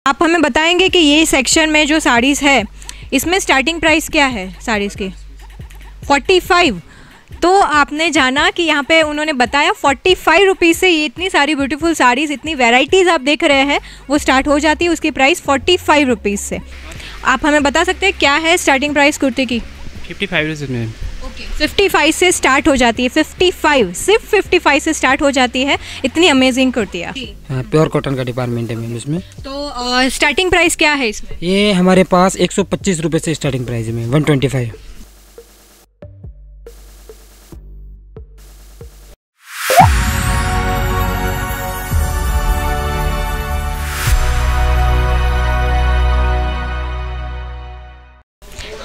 आप हमें बताएंगे कि ये सेक्शन में जो साड़ीज़ है इसमें स्टार्टिंग प्राइस क्या है साड़ीज़ की? 45। तो आपने जाना कि यहाँ पे उन्होंने बताया 45 रुपीज़ से ये इतनी सारी ब्यूटीफुल साड़ीज़, इतनी वैराइटीज़ आप देख रहे हैं वो स्टार्ट हो जाती है। उसकी प्राइस 45 रुपीज़ से। आप हमें बता सकते हैं क्या है स्टार्टिंग प्राइस कुर्ती की? 55 में। ओके, 55 से स्टार्ट हो जाती है। 55, सिर्फ 55 से स्टार्ट हो जाती है। इतनी अमेजिंग कुर्तियाँ। प्योर कॉटन का डिपार्टमेंट है मैम इसमें। तो स्टार्टिंग प्राइस क्या है इसमें? ये हमारे पास 125 रुपये से स्टार्टिंग प्राइस है मैम, 125।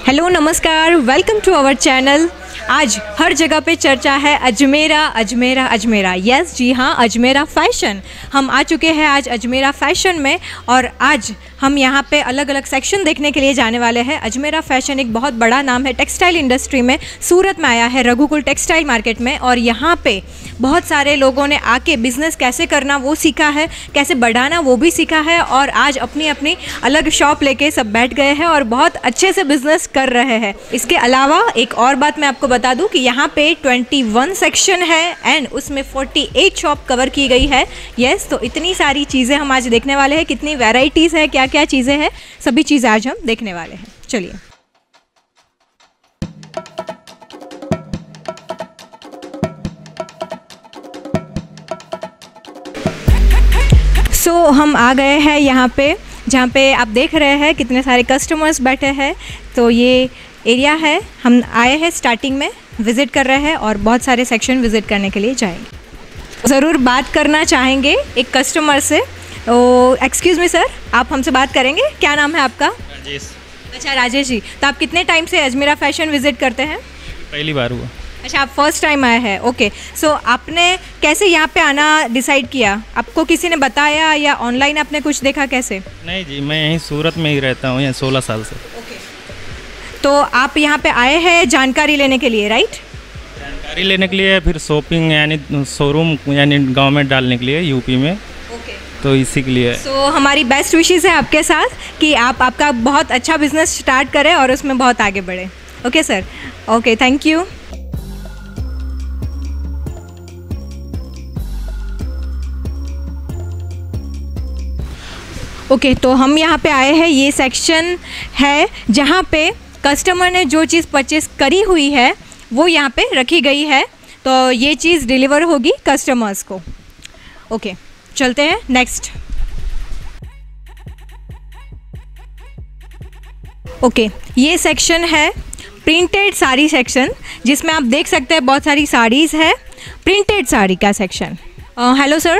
हेलो, नमस्कार, वेलकम टू आवर चैनल। आज हर जगह पे चर्चा है अजमेरा अजमेरा अजमेरा। यस जी हाँ, अजमेरा फैशन। हम आ चुके हैं आज अजमेरा फैशन में और आज हम यहाँ पे अलग अलग सेक्शन देखने के लिए जाने वाले हैं। अजमेरा फैशन एक बहुत बड़ा नाम है टेक्सटाइल इंडस्ट्री में। सूरत में आया है, रघुकुल टेक्सटाइल मार्केट में, और यहाँ पे बहुत सारे लोगों ने आके बिज़नेस कैसे करना वो सीखा है, कैसे बढ़ाना वो भी सीखा है, और आज अपनी अपनी अलग शॉप लेके सब बैठ गए हैं और बहुत अच्छे से बिज़नेस कर रहे हैं। इसके अलावा एक और बात मैं आपको बता दूं कि यहाँ पे 21 सेक्शन है एंड उसमें 48 शॉप कवर की गई है। यस, तो इतनी सारी चीज़ें हम आज देखने वाले हैं। कितनी वैराइटीज़ है, क्या क्या चीज़ें हैं, सभी चीज़ आज हम देखने वाले हैं। चलिए। सो हम आ गए हैं यहाँ पे, जहाँ पे आप देख रहे हैं कितने सारे कस्टमर्स बैठे हैं। तो ये एरिया है, हम आए हैं स्टार्टिंग में, विज़िट कर रहे हैं और बहुत सारे सेक्शन विज़िट करने के लिए जाएंगे। ज़रूर बात करना चाहेंगे एक कस्टमर से। तो एक्सक्यूज़ मी सर, आप हमसे बात करेंगे? क्या नाम है आपका? राजेश। अच्छा राजेश जी, तो आप कितने टाइम से अजमेरा फैशन विज़िट करते हैं? पहली बार हुआ। अच्छा, आप फर्स्ट टाइम आए हैं। ओके, सो आपने कैसे यहाँ पे आना डिसाइड किया? आपको किसी ने बताया या ऑनलाइन आपने कुछ देखा, कैसे? नहीं जी, मैं यहीं सूरत में ही रहता हूँ, यहाँ 16 साल से। ओके, तो आप यहाँ पे आए हैं जानकारी लेने के लिए, राइट? जानकारी लेने के लिए, फिर शॉपिंग यानी शोरूम यानी गांव में डालने के लिए यूपी में। ओके, तो इसी के लिए। सो हमारी बेस्ट विशेज़ है आपके साथ कि आप आपका बहुत अच्छा बिजनेस स्टार्ट करें और उसमें बहुत आगे बढ़े। Okay sir, okay, thank you. Okay, तो हम यहाँ पे आए हैं, ये सेक्शन है जहाँ पे कस्टमर ने जो चीज़ परचेस करी हुई है वो यहाँ पे रखी गई है। तो ये चीज़ डिलीवर होगी कस्टमर्स को। ओके, चलते हैं नेक्स्ट। ओके, ये सेक्शन है प्रिंटेड साड़ी सेक्शन, जिसमें आप देख सकते हैं बहुत सारी साड़ीज़ है। प्रिंटेड साड़ी का सेक्शन। Hello sir.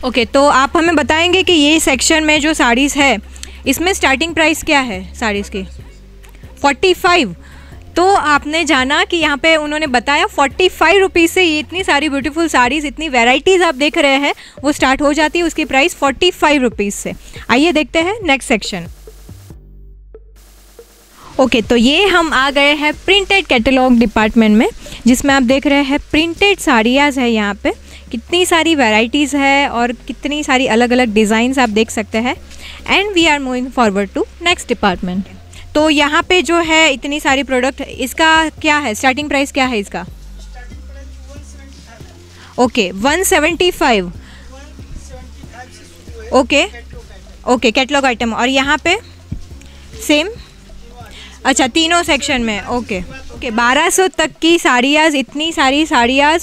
ओके, तो आप हमें बताएंगे कि ये सेक्शन में जो साड़ीज़ है इसमें स्टार्टिंग प्राइस क्या है साड़ीज़ की? 45। तो आपने जाना कि यहाँ पे उन्होंने बताया 45 रुपीज़ से ये इतनी सारी ब्यूटीफुल साड़ीज़, इतनी वैराइटीज़ आप देख रहे हैं वो स्टार्ट हो जाती है। उसकी प्राइस 45 रुपीज़ से। आइए देखते हैं नेक्स्ट सेक्शन। ओके, तो ये हम आ गए हैं प्रिंटेड कैटलॉग डिपार्टमेंट में, जिसमें आप देख रहे हैं प्रिंटेड साड़ियाज़ है। यहाँ पे कितनी सारी वैराइटीज़ है और कितनी सारी अलग अलग डिज़ाइंस आप देख सकते हैं। And we are moving forward to next department. तो यहाँ पे जो है इतनी सारी प्रोडक्ट, इसका क्या है स्टार्टिंग प्राइस, क्या है इसका? Okay, 175। Okay okay, catalogue item. और यहाँ पे सेम? अच्छा, तीनों सेक्शन में। ओके ओके, 1200 तक की साड़ियाँ, इतनी सारी साड़ियाँ,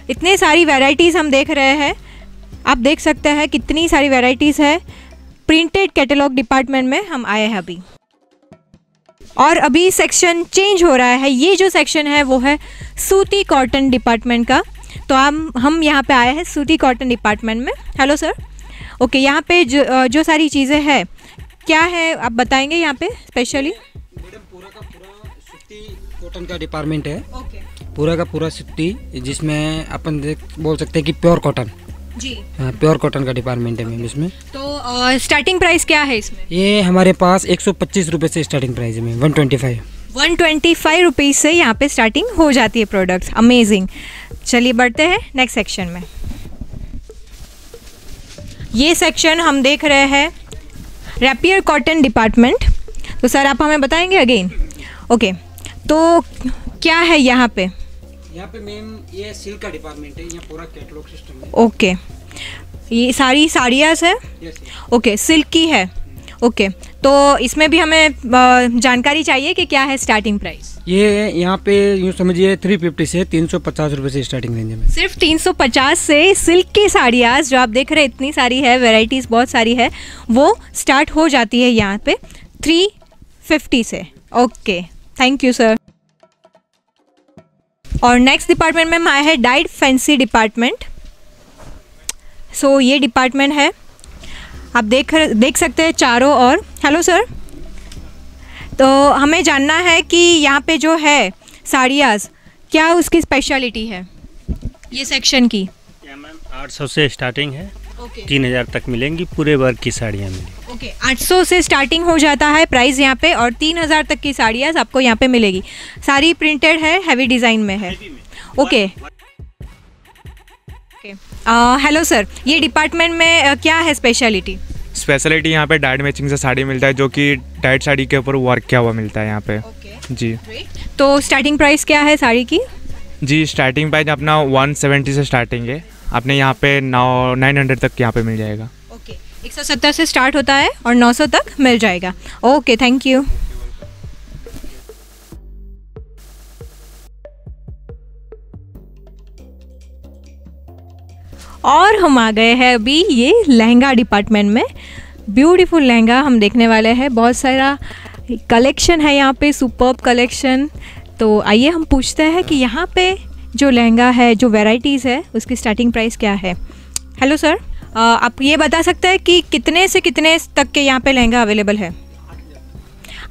इतने सारी वैराइटीज़ हम देख रहे हैं। आप देख सकते हैं कितनी सारी वैराइटीज़ है। प्रिंटेड कैटलॉग डिपार्टमेंट में हम आए हैं अभी, और अभी सेक्शन चेंज हो रहा है। ये जो सेक्शन है वो है सूती कॉटन डिपार्टमेंट का। तो हम यहाँ पे आए हैं सूती कॉटन डिपार्टमेंट में। Hello sir. ओके, यहाँ पे जो सारी चीज़ें हैं क्या है आप बताएंगे यहाँ पे स्पेशली? पूरा का पूरा सूती कॉटन का डिपार्टमेंट है। ओके, पूरा का पूरा सूती, जिसमें अपन बोल सकते हैं कि प्योर कॉटन जी। हाँ, प्योर कॉटन का डिपार्टमेंट है मैम इसमें। तो स्टार्टिंग प्राइस क्या है इसमें? ये हमारे पास 125 रुपये से स्टार्टिंग प्राइस है मैम, 125। 125 रुपीज़ से यहाँ पे स्टार्टिंग हो जाती है प्रोडक्ट्स। अमेजिंग। चलिए बढ़ते हैं नेक्स्ट सेक्शन में। ये सेक्शन हम देख रहे हैं रैपियर कॉटन डिपार्टमेंट। तो सर आप हमें बताएंगे अगेन। ओके, तो क्या है यहाँ पे? यहाँ पे मैम ये सिल्क का डिपार्टमेंट है, यहाँ पूरा कैटलॉग सिस्टम है। ओके, ये सारी साड़ियाँ है? ओके, सिल्क की है। ओके, तो इसमें भी हमें जानकारी चाहिए कि क्या है स्टार्टिंग प्राइस? ये यहाँ पे यूँ समझिए 350 से 350 रुपये से स्टार्टिंग रेंज में। सिर्फ 350 से सिल्क की साड़ियाँ जो आप देख रहे हैं, इतनी सारी है, वैरायटीज़ बहुत सारी है, वो स्टार्ट हो जाती है यहाँ पे 350 से। Okay, thank you sir. और नेक्स्ट डिपार्टमेंट में आया है डाइड फैंसी डिपार्टमेंट। सो ये डिपार्टमेंट है, आप देख सकते हैं चारों ओर। हेलो सर, तो हमें जानना है कि यहाँ पे जो है साड़ियाँ, क्या उसकी स्पेशलिटी है ये सेक्शन की? या मैम 800 से स्टार्टिंग है, ओके 3000 तक मिलेंगी, पूरे वर्ग की साड़ियाँ मिलेंगी। ओके, 800 से स्टार्टिंग हो जाता है प्राइस यहाँ पे, और 3000 तक की साड़ियाँ आपको यहाँ पे मिलेगी। सारी प्रिंटेड है, हैवी डिज़ाइन में है। ओके, हेलो सर, ये डिपार्टमेंट में क्या है स्पेशलिटी? स्पेशलिटी यहाँ पे डाइड मैचिंग से साड़ी मिलता है, जो कि डाइड साड़ी के ऊपर वर्क किया हुआ मिलता है यहाँ पे। जी, तो स्टार्टिंग प्राइस क्या है साड़ी की? जी, स्टार्टिंग प्राइस अपना 170 से स्टार्टिंग है, अपने यहाँ पे 900 तक यहाँ पे मिल जाएगा। ओके, 170 से स्टार्ट होता है और 900 तक मिल जाएगा। Okay, thank you. और हम आ गए हैं अभी ये लहंगा डिपार्टमेंट में। ब्यूटीफुल लहंगा हम देखने वाले हैं, बहुत सारा कलेक्शन है यहाँ पे, सुपर्ब कलेक्शन। तो आइए हम पूछते हैं कि यहाँ पे जो लहंगा है, जो वैरायटीज़ है, उसकी स्टार्टिंग प्राइस क्या है। हेलो सर, आप ये बता सकते हैं कि कितने से कितने तक के यहाँ पे लहंगा अवेलेबल है?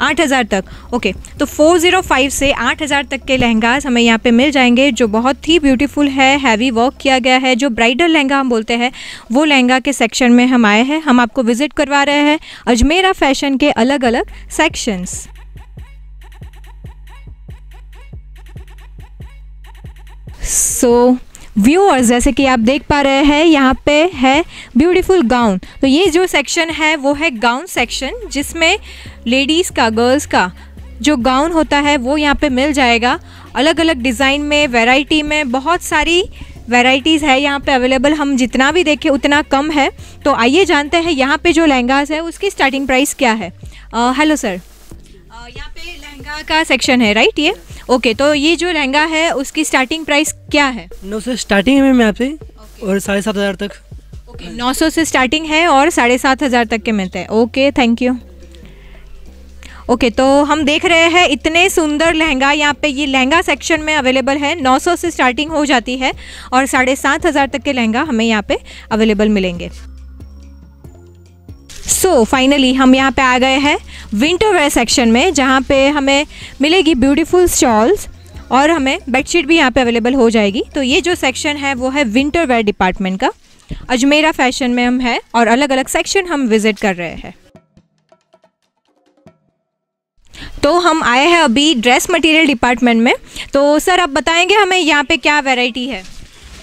8000 तक। ओके, तो 405 से 8000 तक के लहंगास हमें यहाँ पे मिल जाएंगे, जो बहुत ही ब्यूटीफुल है, हैवी वर्क किया गया है। जो ब्राइडल लहंगा हम बोलते हैं, वो लहंगा के सेक्शन में हम आए हैं। हम आपको विजिट करवा रहे हैं अजमेरा फैशन के अलग अलग सेक्शंस। सो व्यूअर्स, जैसे कि आप देख पा रहे हैं, यहाँ पे है ब्यूटीफुल गाउन। तो ये जो सेक्शन है वो है गाउन सेक्शन, जिसमें लेडीज़ का, गर्ल्स का जो गाउन होता है वो यहाँ पे मिल जाएगा, अलग अलग डिज़ाइन में, वैरायटी में। बहुत सारी वैरायटीज़ है यहाँ पे अवेलेबल, हम जितना भी देखें उतना कम है। तो आइए जानते हैं यहाँ पे जो लहंगास है उसकी स्टार्टिंग प्राइस क्या है। हेलो सर, यहाँ पे लहंगा का सेक्शन है राइट ये? ओके, तो ये जो लहंगा है उसकी स्टार्टिंग प्राइस क्या है? 900 से स्टार्टिंग है मैम आपसे, और 7500 तक। ओके, 900 से स्टार्टिंग है और 7500 तक के मिलते हैं। Okay, thank you. ओके, तो हम देख रहे हैं इतने सुंदर लहंगा यहाँ पे ये लहंगा सेक्शन में अवेलेबल है। 900 से स्टार्टिंग हो जाती है और 7500 तक के लहंगा हमें यहाँ पे अवेलेबल मिलेंगे। सो फाइनली हम यहाँ पे आ गए हैं विंटर वेयर सेक्शन में, जहाँ पे हमें मिलेगी ब्यूटीफुल शॉल्स और हमें बेडशीट भी यहाँ पे अवेलेबल हो जाएगी। तो ये जो सेक्शन है वो है विंटर वेयर डिपार्टमेंट का। अजमेरा फैशन में हम हैं और अलग अलग सेक्शन हम विजिट कर रहे हैं। तो हम आए हैं अभी ड्रेस मटेरियल डिपार्टमेंट में। तो सर आप बताएंगे हमें यहाँ पे क्या वैरायटी है?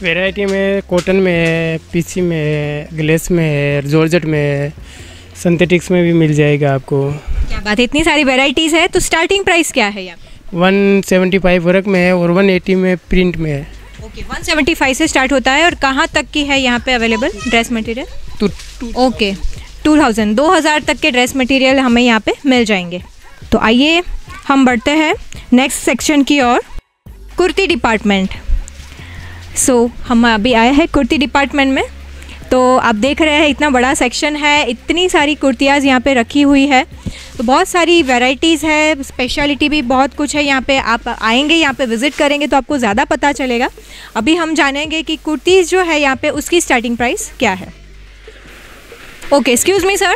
वैरायटी में कॉटन में है, पीसी में है, ग्लेस में है, जॉर्जेट में है, सिंथेटिक्स में भी मिल जाएगा आपको। क्या बात है, इतनी सारी वैरायटीज़ है। तो स्टार्टिंग प्राइस क्या है यहाँ? 175 वर्क में है और 180 में प्रिंट में है। ओके, 175 से स्टार्ट होता है। और कहाँ तक की है यहाँ पे अवेलेबल ड्रेस मटेरियल? ओके, 2000 तक के ड्रेस मटेरियल हमें यहाँ पे मिल जाएंगे। तो आइए हम बढ़ते हैं नेक्स्ट सेक्शन की ओर, कुर्ती डिपार्टमेंट। सो हम अभी आए हैं कुर्ती डिपार्टमेंट में। तो आप देख रहे हैं इतना बड़ा सेक्शन है, इतनी सारी कुर्तियाज़ यहाँ पे रखी हुई है। तो बहुत सारी वैरायटीज़ है, स्पेशलिटी भी बहुत कुछ है यहाँ पे। आप आएंगे यहाँ पे विज़िट करेंगे तो आपको ज़्यादा पता चलेगा। अभी हम जानेंगे कि कुर्तीज़ जो है यहाँ पे उसकी स्टार्टिंग प्राइस क्या है। ओके, एक्सक्यूज़ मी सर,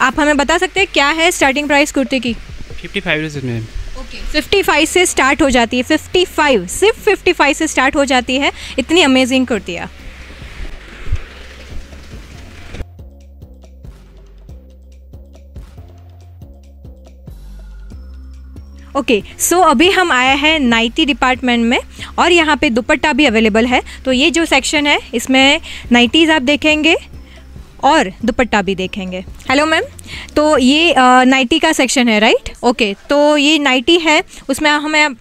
आप हमें बता सकते हैं क्या है स्टार्टिंग प्राइस कुर्ती की? 55 में। ओके, 55 से स्टार्ट हो जाती है। 55, सिर्फ 55 से स्टार्ट हो जाती है इतनी अमेजिंग कुर्तियाँ। ओके, सो अभी हम आए हैं नाइटी डिपार्टमेंट में और यहाँ पे दुपट्टा भी अवेलेबल है। तो ये जो सेक्शन है इसमें नाइटीज़ आप देखेंगे और दुपट्टा भी देखेंगे। हेलो मैम, तो ये नाइटी का सेक्शन है राइट? ओके, तो ये नाइटी है, उसमें हमें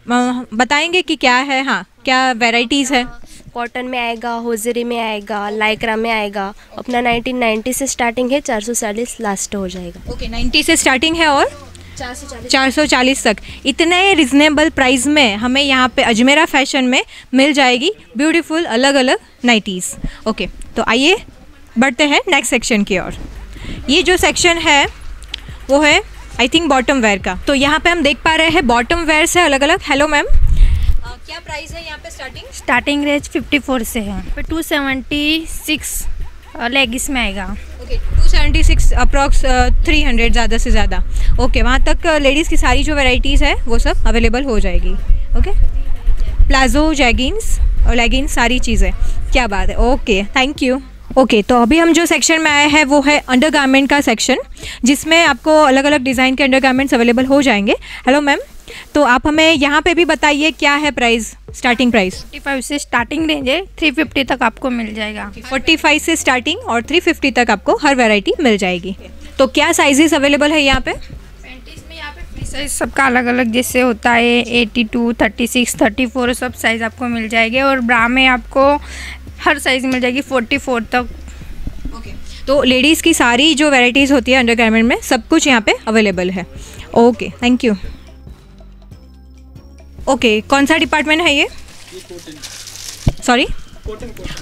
बताएंगे कि क्या है, हाँ क्या वेराइटीज़ है? कॉटन में आएगा, होजरी में आएगा, लाइक्रा में आएगा। अपना 1990 से स्टार्टिंग है, 440 लास्ट हो जाएगा। ओके, 90 से स्टार्टिंग है और 440 तक। इतने रिजनेबल प्राइस में हमें यहाँ पे अजमेरा फैशन में मिल जाएगी ब्यूटीफुल अलग अलग नाइटीज़। ओके, तो आइए बढ़ते हैं नेक्स्ट सेक्शन की ओर। ये जो सेक्शन है वो है आई थिंक बॉटम वेयर का। तो यहाँ पे हम देख पा रहे हैं बॉटम वेयर से अलग अलग। हेलो मैम, क्या प्राइस है यहाँ पे स्टार्टिंग रेंज 54 से है, पे 276 लेगिस में आएगा। ओके, 276 अप्रॉक्स 300 ज़्यादा से ज़्यादा। ओके, वहाँ तक लेडीज़ की सारी जो वैरायटीज़ है वो सब अवेलेबल हो जाएगी। ओके, प्लाजो, जैगिन्स और लेगिन्स सारी चीज़ें, क्या बात है। Okay, thank you. ओके, तो अभी हम जो सेक्शन में आए हैं वो है अंडरगारमेंट का सेक्शन, जिसमें आपको अलग अलग डिज़ाइन के अंडरगारमेंट्स अवेलेबल हो जाएंगे। हेलो मैम, तो आप हमें यहाँ पे भी बताइए क्या है प्राइस, स्टार्टिंग प्राइस? 45 से स्टार्टिंग रेंज है, 350 तक आपको मिल जाएगा। 45 से स्टार्टिंग और 350 तक आपको हर वैरायटी मिल जाएगी। तो क्या साइजेस अवेलेबल है यहाँ पे? पैंटीज में यहाँ पे फ्री साइज सबका अलग अलग जैसे होता है 82, 36, 34 सब साइज़ आपको मिल जाएंगे। और ब्रा में आपको हर साइज़ मिल जाएगी 44 तक। ओके, तो लेडीज़ की सारी जो वैरायटीज़ होती है अंडरगारमेंट में सब कुछ यहाँ पे अवेलेबल है। Okay, thank you. ओके, कौन सा डिपार्टमेंट है ये? सॉरी,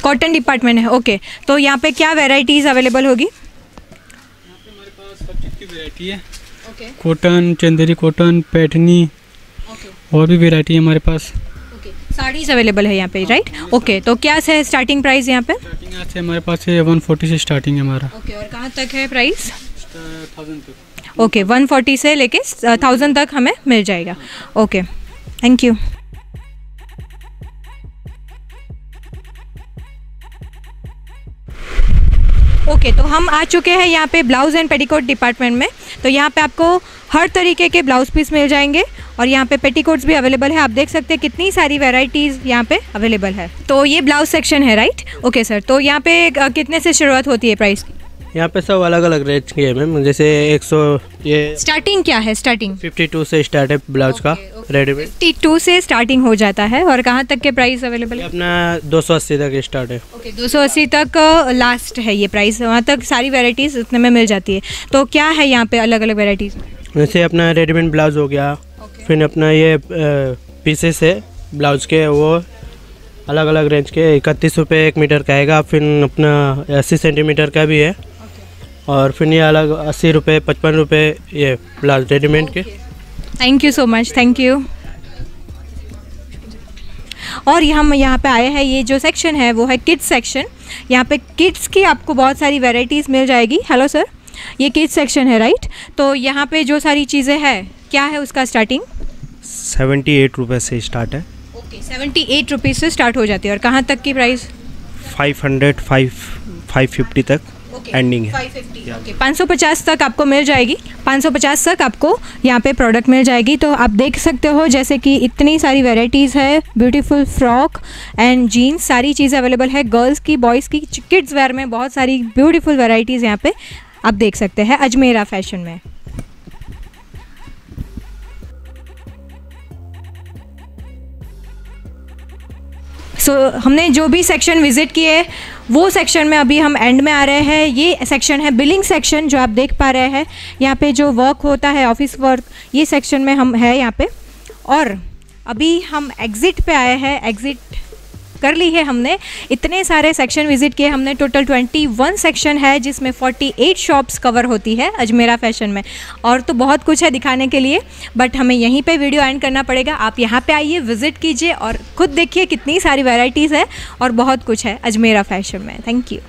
कॉटन डिपार्टमेंट है। ओके, तो यहाँ पे क्या वैरायटीज़ अवेलेबल होगी? हमारे पास सब चीज़ की वैरायटी है। Okay, cotton, Chanderi cotton, Paithani, और भी वैरायटी है हमारे पास। ओके, साड़ीज़ अवेलेबल है यहाँ पे राइट? ओके, तो क्या है स्टार्टिंग प्राइस यहाँ पे? स्टार्टिंग यहाँ से हमारे पास है 140 से स्टार्टिंग है हमारा। ओके, और कहाँ तक है प्राइस? 1000 तक। ओके, 140 से लेके 1000 तक हमें मिल जाएगा। Okay, thank you. ओके, तो हम आ चुके हैं यहाँ पे ब्लाउज़ एंड पेटीकोट डिपार्टमेंट में। तो यहाँ पे आपको हर तरीके के ब्लाउज पीस मिल जाएंगे और यहाँ पे पेटीकोट्स भी अवेलेबल है। आप देख सकते हैं कितनी सारी वैरायटीज़ यहाँ पे अवेलेबल है। तो ये ब्लाउज सेक्शन है राइट? ओके सर, तो यहाँ पे कितने से शुरुआत होती है प्राइस की? यहाँ पे सब अलग अलग रेंज के है मैम, जैसे 100 ये स्टार्टिंग क्या है? स्टार्टिंग 52 से स्टार्ट है ब्लाउज का रेडीमेड। 52 से स्टार्टिंग हो जाता है। और कहाँ तक के प्राइस अवेलेबल है? अपना 280 तक स्टार्ट है। ओके, 280 तक लास्ट है ये प्राइस, वहाँ तक सारी वैरायटीज़ उतने में मिल जाती है। तो क्या है यहाँ पे अलग अलग वैरायटीज़? जैसे अपना रेडीमेड ब्लाउज हो गया, फिर अपना ये पीसेस है ब्लाउज के, वो अलग अलग रेंज के 31 रुपये 1 मीटर का आएगा। फिर अपना 80 सेंटीमीटर का भी है, और फिर ये अलग 80 रुपये 55 रुपये ये ब्लाउज रेडीमेड के। Thank you so much, thank you. और हम यहाँ पे आए हैं, ये जो सेक्शन है वो है किड्स सेक्शन। यहाँ पे किड्स की आपको बहुत सारी वैरायटीज़ मिल जाएगी। हेलो सर, ये किड्स सेक्शन है राइट? तो यहाँ पे जो सारी चीज़ें हैं क्या है उसका स्टार्टिंग? 78 रुपये से स्टार्ट है। ओके, 78 रुपीज़ से स्टार्ट हो जाती है। और कहाँ तक की प्राइस? 500, 550 तक एंडिंग है। 550, ओके, 550 तक आपको मिल जाएगी। 550 तक आपको यहाँ पे प्रोडक्ट मिल जाएगी। तो आप देख सकते हो जैसे कि इतनी सारी वैरायटीज़ है, ब्यूटीफुल फ्रॉक एंड जीन्स सारी चीज़ें अवेलेबल है। गर्ल्स की, बॉयज़ की, किड्स वेयर में बहुत सारी ब्यूटीफुल वैरायटीज़ यहाँ पे आप देख सकते हैं अजमेरा फैशन में। हमने जो भी सेक्शन विज़िट किए वो सेक्शन में अभी हम एंड में आ रहे हैं। ये सेक्शन है बिलिंग सेक्शन, जो आप देख पा रहे हैं। यहाँ पे जो वर्क होता है, ऑफिस वर्क, ये सेक्शन में हम है यहाँ पे। और अभी हम एग्ज़िट पे आए हैं, एग्ज़िट कर ली है हमने। इतने सारे सेक्शन विज़िट किए हमने, टोटल 21 सेक्शन है जिसमें 48 शॉप्स कवर होती है अजमेरा फैशन में। और तो बहुत कुछ है दिखाने के लिए, बट हमें यहीं पे वीडियो एंड करना पड़ेगा। आप यहाँ पे आइए, विज़िट कीजिए और ख़ुद देखिए कितनी सारी वैरायटीज़ है और बहुत कुछ है अजमेरा फैशन में। Thank you.